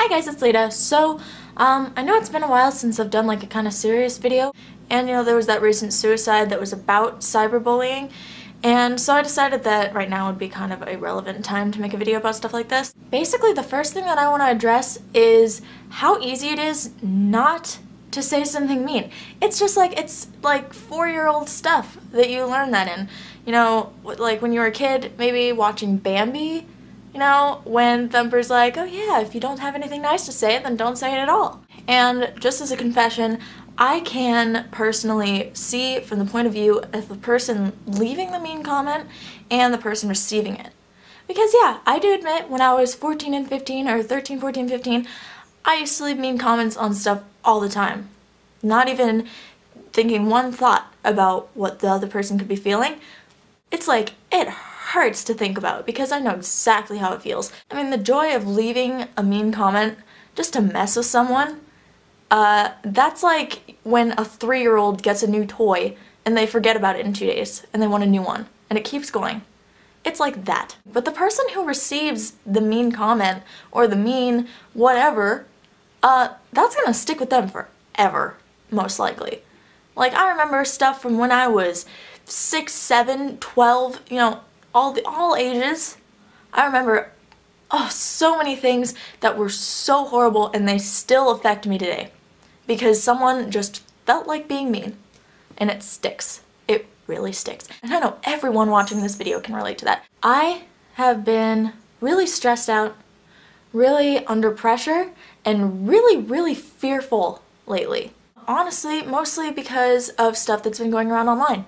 Hi guys, it's Lita. So, I know it's been a while since I've done like a kind of serious video, and there was that recent suicide that was about cyberbullying, and so I decided that right now would be kind of a relevant time to make a video about stuff like this. Basically, the first thing that I want to address is how easy it is not to say something mean. It's like 4-year-old stuff that you learn that in. Like when you were a kid, maybe watching Bambi, when Thumper's like, oh yeah, if you don't have anything nice to say, then don't say it at all. And just as a confession, I can personally see from the point of view of the person leaving the mean comment and the person receiving it. Because yeah, I do admit when I was 14 and 15, or 13, 14, 15, I used to leave mean comments on stuff all the time. Not even thinking one thought about what the other person could be feeling. It's like, it hurts to think about because I know exactly how it feels. I mean, the joy of leaving a mean comment just to mess with someone, that's like when a 3-year-old gets a new toy and they forget about it in 2 days and they want a new one, and it keeps going. It's like that. But the person who receives the mean comment or the mean whatever, that's gonna stick with them forever, most likely. Like, I remember stuff from when I was 6, 7, 12, all ages. I remember so many things that were so horrible, and they still affect me today because someone just felt like being mean, and it sticks. It really sticks. And I know everyone watching this video can relate to that. I have been really stressed out, really under pressure, and really fearful lately. Honestly, mostly because of stuff that's been going around online.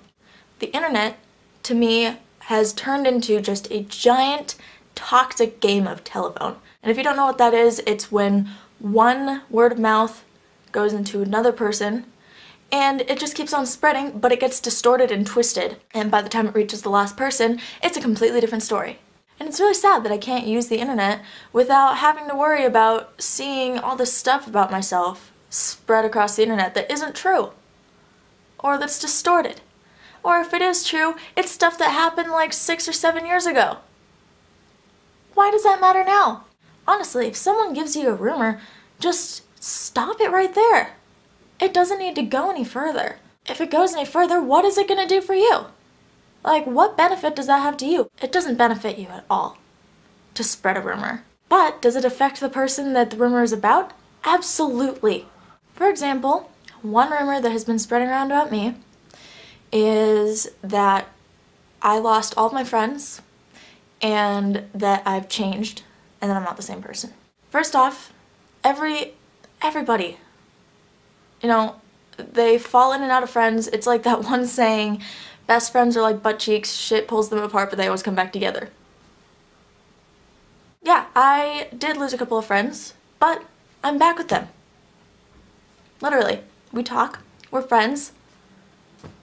The internet, to me, has turned into just a giant toxic game of telephone. And if you don't know what that is, it's when one word of mouth goes into another person and it just keeps on spreading, but it gets distorted and twisted. And by the time it reaches the last person, it's a completely different story. And it's really sad that I can't use the internet without having to worry about seeing all this stuff about myself spread across the internet that isn't true, or that's distorted. Or if it is true, it's stuff that happened like 6 or 7 years ago. Why does that matter now? Honestly, if someone gives you a rumor, just stop it right there. It doesn't need to go any further. If it goes any further, what is it gonna do for you? Like, what benefit does that have to you? It doesn't benefit you at all to spread a rumor. But does it affect the person that the rumor is about? Absolutely. For example, one rumor that has been spreading around about me is that I lost all of my friends and that I've changed and that I'm not the same person. First off, everybody, they fall in and out of friends. It's like that one saying, best friends are like butt cheeks, shit pulls them apart, but they always come back together. Yeah, I did lose a couple of friends, but I'm back with them. Literally. We talk, we're friends.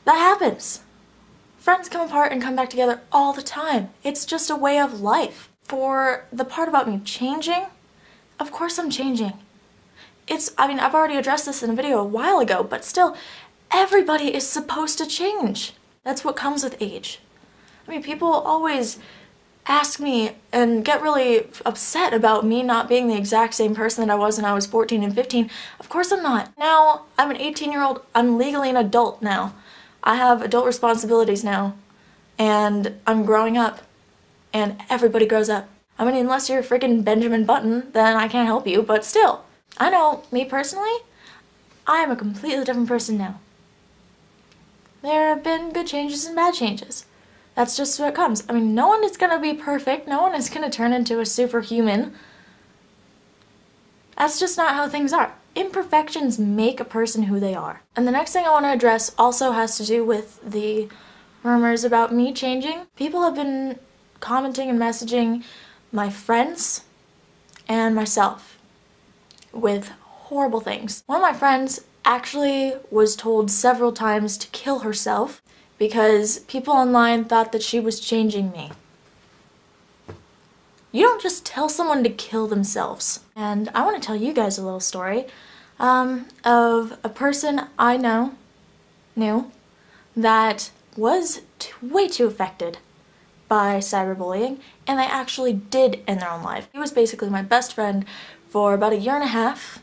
That happens. Friends come apart and come back together all the time. It's just a way of life. For the part about me changing, of course I'm changing. I've already addressed this in a video a while ago, but still, everybody is supposed to change. That's what comes with age. I mean, people always ask me and get really upset about me not being the exact same person that I was when I was 14 and 15. Of course I'm not. Now, I'm an 18-year-old, I'm legally an adult now. I have adult responsibilities now, and I'm growing up, and everybody grows up. I mean, unless you're freaking Benjamin Button, then I can't help you, but still. I know, me personally, I am a completely different person now. There have been good changes and bad changes. That's just what comes. I mean, no one is gonna be perfect, no one is gonna turn into a superhuman. That's just not how things are. Imperfections make a person who they are. And the next thing I want to address also has to do with the rumors about me changing. People have been commenting and messaging my friends and myself with horrible things. One of my friends actually was told several times to kill herself because people online thought that she was changing me. You don't just tell someone to kill themselves. And I want to tell you guys a little story of a person I knew that was way too affected by cyberbullying, and they actually did end their own life. He was basically my best friend for about a year and a half,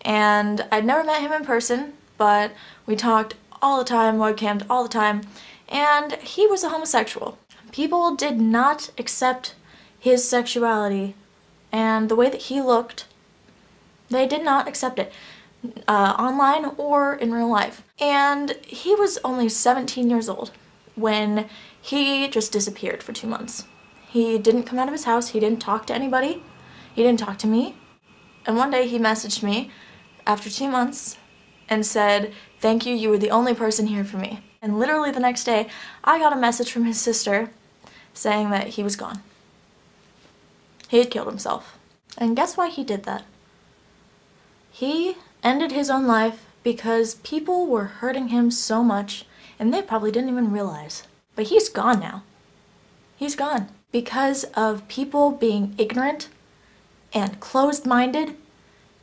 and I'd never met him in person, but we talked all the time, webcammed all the time, and he was a homosexual. People did not accept his sexuality and the way that he looked. They did not accept it, online or in real life. And he was only 17 years old when he just disappeared for 2 months. He didn't come out of his house, he didn't talk to anybody, he didn't talk to me. And one day he messaged me after 2 months and said, "Thank you, you were the only person here for me." And literally the next day, I got a message from his sister saying that he was gone. He had killed himself. And guess why he did that? He ended his own life because people were hurting him so much, and they probably didn't even realize. But he's gone now. He's gone. Because of people being ignorant and closed-minded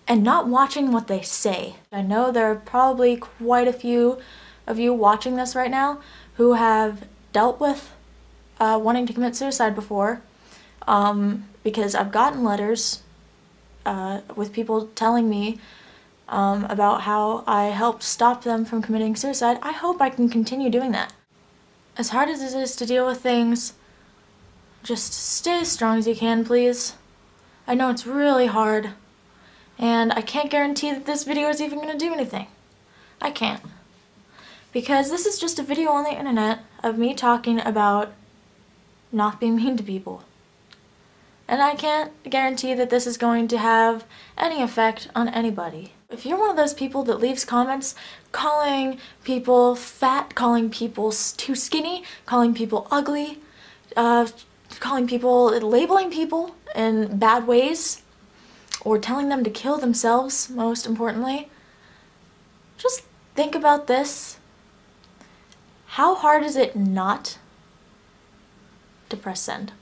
and not watching what they say. I know there are probably quite a few of you watching this right now who have dealt with wanting to commit suicide before, because I've gotten letters with people telling me about how I helped stop them from committing suicide. I hope I can continue doing that. As hard as it is to deal with things, just stay as strong as you can, please. I know it's really hard, and I can't guarantee that this video is even going to do anything. I can't. Because this is just a video on the internet of me talking about not being mean to people. And I can't guarantee that this is going to have any effect on anybody. If you're one of those people that leaves comments calling people fat, calling people too skinny, calling people ugly, labeling people in bad ways, or telling them to kill themselves, most importantly, just think about this. How hard is it not to press send?